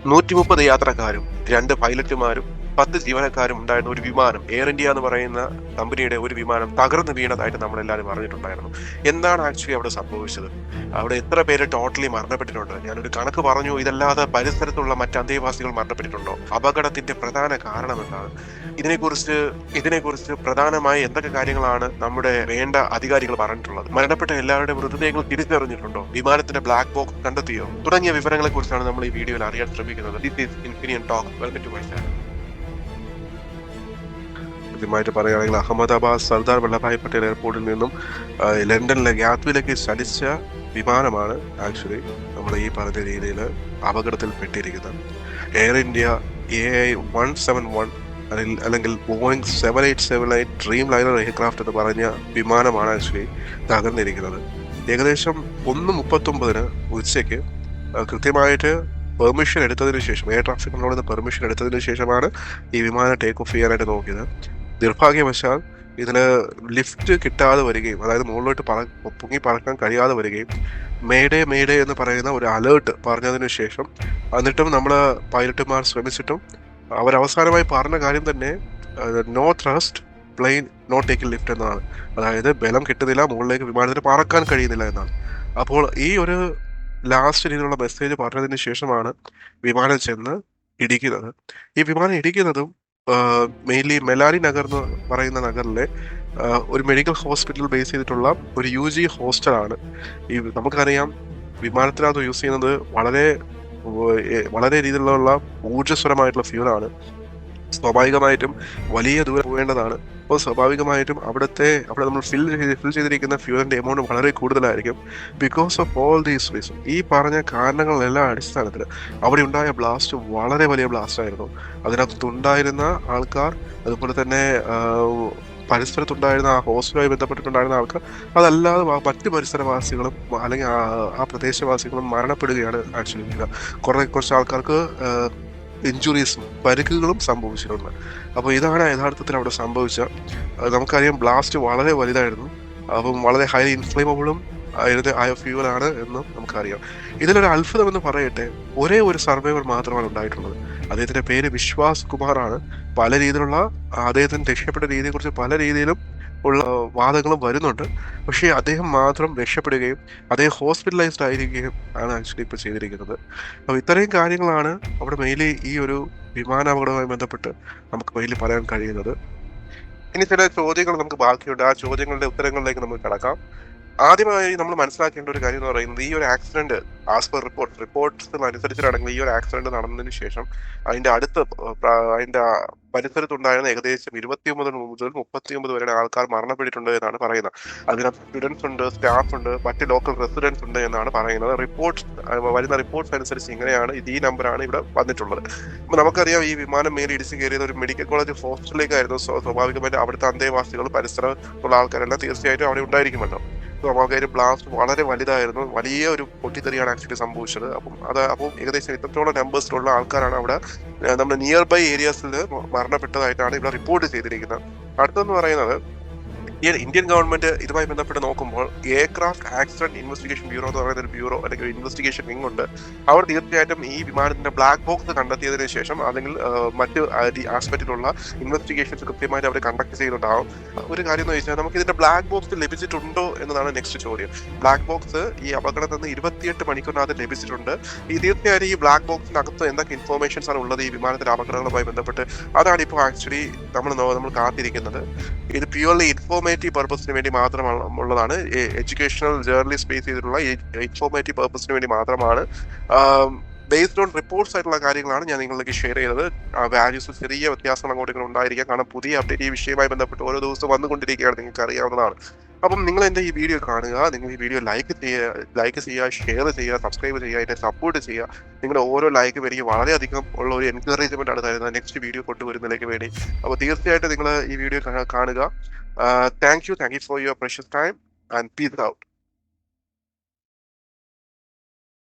130 യാത്രക്കാരും 2 പൈലറ്റുമാരും 10 ജീവനക്കാരും ഉണ്ടായിരുന്ന ഒരു വിമാനം, എയർ ഇന്ത്യ എന്ന് പറയുന്ന കമ്പനിയുടെ ഒരു വിമാനം തകർന്നു വീണതായിട്ട് നമ്മളെല്ലാവരും അറിഞ്ഞിട്ടുണ്ടായിരുന്നു. എന്താണ് ആക്ച്വലി അവിടെ സംഭവിച്ചത്? അവിടെ എത്ര പേര് ടോട്ടലി മരണപ്പെട്ടിട്ടുണ്ട്? ഞാനൊരു കണക്ക് പറഞ്ഞു. ഇതല്ലാതെ പരിസരത്തുള്ള മറ്റ് അന്തേവാസികൾ മരണപ്പെട്ടിട്ടുണ്ടോ? അപകടത്തിന്റെ പ്രധാന കാരണം എന്താണ്? ഇതിനെക്കുറിച്ച് ഇതിനെക്കുറിച്ച് പ്രധാനമായി എന്തൊക്കെ കാര്യങ്ങളാണ് നമ്മുടെ വേണ്ട അധികാരികൾ പറഞ്ഞിട്ടുള്ളത്? മരണപ്പെട്ട എല്ലാവരുടെയും മൃതദേഹങ്ങൾ തിരിച്ചറിഞ്ഞിട്ടുണ്ടോ? വിമാനത്തിന്റെ ബ്ലാക്ക് ബോക്സ് കണ്ടെത്തിയോ? തുടങ്ങിയ വിവരങ്ങളെ കുറിച്ചാണ് നമ്മൾ ഈ വീഡിയോയിൽ അറിയാൻ ശ്രമിക്കുന്നത്. ദിസ് ഈസ് ഇൻഫിനിയൻ talk. Welcome to my channel. കൃത്യമായിട്ട് പറയുകയാണെങ്കിൽ അഹമ്മദാബാദ് സർദാർ വല്ലഭായ് പട്ടേൽ എയർപോർട്ടിൽ നിന്നും ലണ്ടനിലെ ഗ്യാത്വിലേക്ക് ചലിച്ച വിമാനമാണ് ആക്ച്വലി നമ്മൾ ഈ പറഞ്ഞ രീതിയിൽ അപകടത്തിൽ പെട്ടിരിക്കുന്നത്. എയർ ഇന്ത്യ AI-171 അല്ലെങ്കിൽ ബോയിങ് 7878 ഡ്രീം ലൈനർ എയർക്രാഫ്റ്റ് എന്ന് പറഞ്ഞ വിമാനമാണ് ആക്ച്വലി തകർന്നിരിക്കുന്നത്. ഏകദേശം 1:39 ഉച്ചയ്ക്ക് കൃത്യമായിട്ട് പെർമിഷൻ എടുത്തതിന് ശേഷം, എയർ ട്രാഫിക് കൺട്രോളിൽ നിന്ന് പെർമിഷൻ എടുത്തതിന് ശേഷമാണ് ഈ വിമാനം ടേക്ക് ഓഫ് ചെയ്യാനായിട്ട് നോക്കിയത്. നിർഭാഗ്യവശാൽ ഇതിന് ലിഫ്റ്റ് കിട്ടാതെ വരികയും, അതായത് മുകളിലോട്ട് പൊങ്ങി പറക്കാൻ കഴിയാതെ വരികയും, മേഡേ മേഡേ എന്ന് പറയുന്ന ഒരു അലേർട്ട് പറഞ്ഞതിന് ശേഷം എന്നിട്ടും നമ്മൾ പൈലറ്റുമാർ ശ്രമിച്ചിട്ടും അവരവസാനമായി പറഞ്ഞ കാര്യം തന്നെ no thrust plane not taking lift എന്നാണ്. അതായത് ബലം കിട്ടുന്നില്ല, മുകളിലേക്ക് വിമാനത്തിന് പറക്കാൻ കഴിയുന്നില്ല എന്നാണ്. അപ്പോൾ ഈ ഒരു ലാസ്റ്റ് രീതിയിലുള്ള മെസ്സേജ് പറഞ്ഞതിന് ശേഷമാണ് വിമാനം ചെന്ന് ഇടിക്കുന്നത്. ഈ വിമാനം ഇടിക്കുന്നതും മെയിൻലി മെലാനി നഗർ എന്ന് പറയുന്ന നഗറിലെ ഒരു മെഡിക്കൽ ഹോസ്പിറ്റൽ ബേസ് ചെയ്തിട്ടുള്ള ഒരു UG ഹോസ്റ്റലാണ്. ഈ നമുക്കറിയാം, വിമാനത്തിനകത്ത് യൂസ് ചെയ്യുന്നത് വളരെ രീതിയിലുള്ള ഊർജ്ജസ്വരമായിട്ടുള്ള ഫ്യൂലാണ്. സ്വാഭാവികമായിട്ടും വലിയ ദൂരം പോകേണ്ടതാണ്. അപ്പോൾ സ്വാഭാവികമായിട്ടും അവിടെ നമ്മൾ ഫിൽ ചെയ്തിരിക്കുന്ന ഫ്യൂലിന്റെ എമൗണ്ട് വളരെ കൂടുതലായിരിക്കും. Because of all these reason, ഈ പറഞ്ഞ കാരണങ്ങളെല്ലാം അടിസ്ഥാനത്തിൽ അവിടെ ഉണ്ടായ ബ്ലാസ്റ്റ് വളരെ വലിയ ബ്ലാസ്റ്റ് ആയിരുന്നു. അതിനകത്തുണ്ടായിരുന്ന ആൾക്കാർ, അതുപോലെ തന്നെ പരിസരത്തുണ്ടായിരുന്ന ആ ഹോസ്റ്റലുമായി ബന്ധപ്പെട്ടിട്ടുണ്ടായിരുന്ന ആൾക്കാർ, അതല്ലാതെ മറ്റ് പരിസരവാസികളും അല്ലെങ്കിൽ ആ പ്രദേശവാസികളും മരണപ്പെടുകയാണ് ആക്ച്വലി ചെയ്തത്. കുറച്ച് ആൾക്കാർക്ക് ഇഞ്ചുറീസും പരിക്കുകളും സംഭവിച്ചിട്ടുണ്ട്. അപ്പോൾ ഇതാണ് യഥാർത്ഥത്തിൽ അവിടെ സംഭവിച്ചത്. നമുക്കറിയാം, ബ്ലാസ്റ്റ് വളരെ വലുതായിരുന്നു. അപ്പം വളരെ ഹൈലി ഇൻഫ്ലേമബിളും ആയ ഫ്യൂവലാണ് എന്നും നമുക്കറിയാം. ഇതിലൊരു അത്ഭുതം എന്ന് പറയട്ടെ, ഒരേ ഒരു സർവൈവർ മാത്രമാണ് ഉണ്ടായിട്ടുള്ളത്. അദ്ദേഹത്തിന്റെ പേര് വിശ്വാസ് കുമാറാണ്. പല രീതിയിലുള്ള അദ്ദേഹത്തിന് രക്ഷപ്പെട്ട രീതിയെക്കുറിച്ച് പല രീതിയിലും ഉള്ള വാദങ്ങളും വരുന്നുണ്ട്. പക്ഷേ അദ്ദേഹം മാത്രം രക്ഷപ്പെടുകയും അദ്ദേഹം ഹോസ്പിറ്റലൈസ്ഡ് ആയിരിക്കുകയും ആണ് ആക്ച്വലി ഇപ്പോൾ ചെയ്തിരിക്കുന്നത്. അപ്പോൾ ഇത്രയും കാര്യങ്ങളാണ് അവിടെ മെയിൻലി ഈ ഒരു വിമാനാപകടവുമായി ബന്ധപ്പെട്ട് നമുക്ക് മെയിൻലി പറയാൻ കഴിയുന്നത്. ഇനി ചില ചോദ്യങ്ങൾ നമുക്ക് ബാക്കിയുണ്ട്. ആ ചോദ്യങ്ങളുടെ ഉത്തരങ്ങളിലേക്ക് നമുക്ക് കടക്കാം. ആദ്യമായി നമ്മൾ മനസ്സിലാക്കേണ്ട ഒരു കാര്യം എന്ന് പറയുന്നത്, ഈ ഒരു ആക്സിഡന്റ് ആസ് പെർ റിപ്പോർട്ട്സ് അനുസരിച്ചിട്ടാണെങ്കിൽ ഈ ഒരു ആക്സിഡന്റ് നടന്നതിന് ശേഷം അതിന്റെ പരിസരത്തുണ്ടായിരുന്ന ഏകദേശം 29 മുതൽ 39 വരെ ആൾക്കാർ മരണപ്പെട്ടിട്ടുണ്ട് എന്നാണ് പറയുന്നത്. അതിനകത്ത് സ്റ്റുഡൻസ് ഉണ്ട്, സ്റ്റാഫ് ഉണ്ട്, മറ്റ് ലോക്കൽ റെസിഡൻസ് ഉണ്ട് എന്നാണ് പറയുന്നത്. വരുന്ന റിപ്പോർട്ട്സ് അനുസരിച്ച് ഇങ്ങനെയാണ്, ഈ നമ്പറാണ് ഇവിടെ വന്നിട്ടുള്ളത്. അപ്പൊ നമുക്കറിയാം, ഈ വിമാനം മേലെ ഇടിച്ചു കയറിയത് ഒരു മെഡിക്കൽ കോളേജ് ഹോസ്റ്റലിലേക്കായിരുന്നു. സ്വാഭാവികമായിട്ട് അവിടുത്തെ അന്തേവാസികൾ, പരിസരത്തുള്ള ആൾക്കാരെല്ലാം തീർച്ചയായിട്ടും അവിടെ ഉണ്ടായിരിക്കുമല്ലോ. സ്വാഭാവികമായിട്ടും ബ്ലാസ്റ്റ് വളരെ വലുതായിരുന്നു. വലിയ ഒരു പൊട്ടിത്തെറിയാണ് ആക്ച്വലി സംഭവിച്ചത്. അപ്പോൾ ഏകദേശം ഇത്രത്തോളം നമ്പേഴ്സിലുള്ള ആൾക്കാരാണ് അവിടെ നമ്മുടെ നിയർ ബൈ ഏരിയാസിൽ മരണപ്പെട്ടതായിട്ടാണ് ഇവിടെ റിപ്പോർട്ട് ചെയ്തിരിക്കുന്നത്. അടുത്തെന്ന് പറയുന്നത്, ഇന്ത്യൻ ഗവൺമെന്റ് ഇതുമായി ബന്ധപ്പെട്ട് നോക്കുമ്പോൾ എയർക്രാഫ്റ്റ് ആക്സിഡന്റ് ഇൻവെസ്റ്റിഗേഷൻ ബ്യൂറോ എന്ന് പറയുന്ന ഒരു ബ്യൂറോ അല്ലെങ്കിൽ ഒരു ഇൻവെസ്റ്റിഗേഷൻ വിങ് ഉണ്ട്. അവർ തീർച്ചയായിട്ടും ഈ വിമാനത്തിന്റെ ബ്ലാക്ക് ബോക്സ് കണ്ടെത്തിയതിനു ശേഷം അല്ലെങ്കിൽ മറ്റ് ആസ്പെക്റ്റിലുള്ള ഇൻവെസ്റ്റിഗേഷൻസ് കൃത്യമായിട്ട് അവർ കണ്ടക്ട് ചെയ്യുന്നുണ്ടാവും. ഒരു കാര്യം എന്ന് വെച്ചാൽ, നമുക്ക് ഇതിന്റെ ബ്ലാക്ക് ബോക്സ് ലഭിച്ചിട്ടുണ്ടോ എന്നതാണ് നെക്സ്റ്റ് ചോദ്യം. ബ്ലാക്ക് ബോക്സ് ഈ അപകടത്തിൽ നിന്ന് 28 മണിക്കൂറിനകത്ത് ലഭിച്ചിട്ടുണ്ട്. തീർച്ചയായും ഈ ബ്ലാക്ക് ബോക്സിനകത്ത് എന്തൊക്കെ ഇൻഫോർമേഷൻസ് ആണ് ഉള്ളത് ഈ വിമാനത്തിന്റെ അപകടങ്ങളുമായി ബന്ധപ്പെട്ട്, അതാണ് ഇപ്പോൾ ആക്ച്വലി നമ്മൾ കാത്തിരിക്കുന്നത്. ഇത് പ്യൂർലി ഇൻഫോർമേറ്റീവ് പർപ്പസിന് വേണ്ടി മാത്രമുള്ളതാണ്. എഡ്യൂക്കേഷണൽ ജേർണലിസ്റ്റ് ബേസ് ചെയ്തിട്ടുള്ള ഇൻഫോർമേറ്റീവ് പർപ്പസിന് വേണ്ടി മാത്രമാണ്. ബേസ്ഡ് ഓൺ റിപ്പോർട്ട്സ് ആയിട്ടുള്ള കാര്യങ്ങളാണ് ഞാൻ നിങ്ങളിലേക്ക് ഷെയർ ചെയ്തത്. വാല്യൂസിൽ ചെറിയ വ്യത്യാസങ്ങൾ അങ്ങോട്ടും ഉണ്ടായിരിക്കാം. കാരണം പുതിയ അപ്ഡേറ്റ് ഈ വിഷയവുമായി ബന്ധപ്പെട്ട് ഓരോ ദിവസവും വന്നുകൊണ്ടിരിക്കുകയാണ്, നിങ്ങൾക്ക് അറിയാവുന്നതാണ്. അപ്പം നിങ്ങൾ എൻ്റെ ഈ വീഡിയോ കാണുക, നിങ്ങൾ ഈ വീഡിയോ ലൈക്ക് ചെയ്യുക, ഷെയർ ചെയ്യുക, സബ്സ്ക്രൈബ് ചെയ്യുക, എന്നെ സപ്പോർട്ട് ചെയ്യുക. നിങ്ങളുടെ ഓരോ ലൈക്കും എനിക്ക് വളരെയധികം ഉള്ള ഒരു എൻകറേജ്മെന്റ് ആണ് തരുന്നത് നെക്സ്റ്റ് വീഡിയോ കൊണ്ടുവരുന്നതിലേക്ക് വേണ്ടി. അപ്പോൾ തീർച്ചയായിട്ടും നിങ്ങൾ ഈ വീഡിയോ കാണുക. Thank you for your precious time and peace out.